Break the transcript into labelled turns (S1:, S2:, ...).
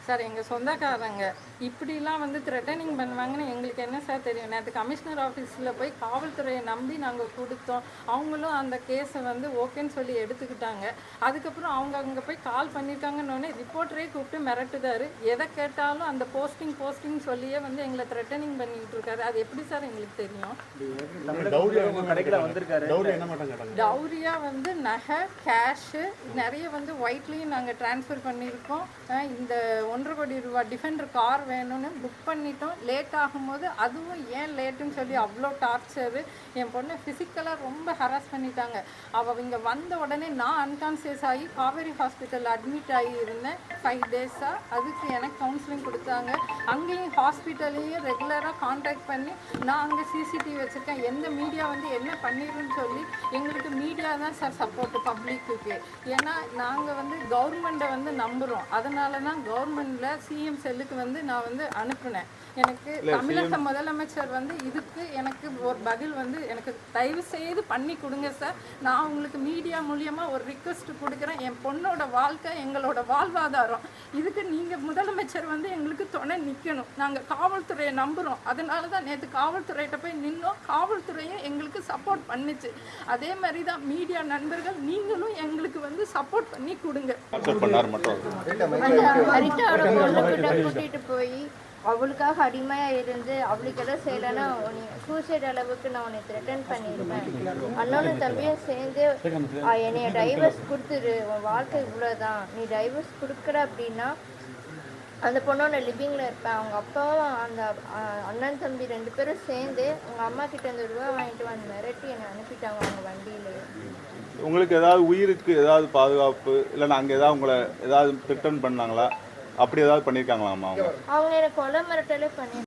S1: Sir எங்கள் சொந்தக்காரங்க இப்படிலாம் வந்து த்ரெட்டனிங் பண்ணுவாங்கன்னு எங்களுக்கு என்ன சார் தெரியும். நேற்று கமிஷனர் ஆஃபீஸில் போய் காவல்துறையை நம்பி நாங்கள் கொடுத்தோம். அவங்களும் அந்த கேஸை வந்து ஓகேன்னு சொல்லி எடுத்துக்கிட்டாங்க. அதுக்கப்புறம் அவங்க அங்கே போய் கால் பண்ணியிருக்காங்கன்னொடனே ரிப்போர்ட்டரே கூப்பிட்டு மிரட்டுதாரு. எதை கேட்டாலும் அந்த போஸ்டிங் சொல்லியே வந்து எங்களை த்ரெட்டனிங் பண்ணிக்கிட்டு இருக்காரு. அது எப்படி சார் எங்களுக்கு தெரியும்? டவுரியா வந்து நகை, கேஷு நிறைய வந்து ஒயிட்லேயும் நாங்கள் ட்ரான்ஸ்ஃபர் பண்ணியிருக்கோம். இந்த 1.5 கோடி ரூபாய் டிஃபெண்டர் கார் வேணும்னு புக் பண்ணிட்டோம். லேட் ஆகும்போது அதுவும் ஏன் லேட்டுன்னு சொல்லி அவ்வளோ டார்ச்சரு. என் பொண்ணை ஃபிசிக்கலாக ரொம்ப ஹராஸ் பண்ணிட்டாங்க. அவள் இங்கே வந்த உடனே நான் அன்கான்சியஸ் ஆகி காவேரி ஹாஸ்பிட்டல் அட்மிட் ஆகி இருந்தேன் 5 டேஸாக. அதுக்கு எனக்கு கவுன்சிலிங் கொடுத்தாங்க. அங்கேயும் ஹாஸ்பிட்டல்லையும் ரெகுலராக கான்டாக்ட் பண்ணி நான் அங்கே சிசிடிவி வச்சுருக்கேன், எந்த மீடியா வந்து என்ன பண்ணிடுன்னு சொல்லி. எங்களுக்கு மீடியா தான் சார் சப்போர்ட்டு பப்ளிக்கு. ஏன்னா நாங்கள் வந்து கவர்மெண்ட்டை வந்து நம்புகிறோம். அதனால தான் கவர்மெண்ட்டில் சிஎம் செல்லுக்கு வந்து நான் வந்து அனுப்புனேன். எனக்கு தமிழக முதலமைச்சர் வந்து இதுக்கு எனக்கு ஒரு பதில் வந்து எனக்கு தயவு செய்து பண்ணி கொடுங்க சார். நான் உங்களுக்கு மீடியா மூலியமாக ஒரு ரிக்வெஸ்ட் கொடுக்குறேன். என் பொண்ணோட வாழ்க்கை எங்களோட வாழ்வாதாரம். இதுக்கு நீங்கள் முதலமைச்சர் வந்து எங்களுக்கு துணை நிற்கணும். நாங்கள் காவல்துறையை நம்புகிறோம். அதனால தான் நேற்று காவல்துறையிட்ட போய் நின்னோம். காவல்துறையை எங்களுக்கு சப்போர்ட் பண்ணுச்சு. அதே மாதிரி தான் மீடியா நண்பர்கள் நீங்களும் எங்களுக்கு வந்து சப்போர்ட் பண்ணி கொடுங்க.
S2: கூட்டிட்டு போய் அவளுக்காக அடிமையாக இருந்து அவளுக்கு எதாவது செய்யலைன்னா சூசைட் அளவுக்கு நான் உன்னை த்ரெட்டன் பண்ணியிருப்பேன். அண்ணனும் தம்பியும் சேர்ந்து என்னைய டைவர்ஸ் கொடுத்துரு, உன் வாழ்க்கை இவ்வளோதான், நீ டைவர்ஸ் கொடுக்குற அப்படின்னா அந்த பொண்ணோட லிவிங்கில் இருப்பேன். அவங்க அப்பாவும் அந்த அண்ணன் தம்பி 2 பேரும் சேர்ந்து உங்கள் அம்மா கிட்ட இந்த ரூபா வாங்கிட்டு வந்து மிரட்டி என்னை அனுப்பிட்டாங்க அவங்க வண்டியிலே.
S3: உங்களுக்கு ஏதாவது உயிருக்கு ஏதாவது பாதுகாப்பு இல்லைன்னா அங்கே ஏதாவது உங்களை ஏதாவது ரிட்டர்ன் பண்ணாங்களா? அப்படி ஏதாவது பண்ணியிருக்காங்களாம்மா? அவங்க
S2: அவங்க எனக்கு கொலை மிரட்டலே பண்ணி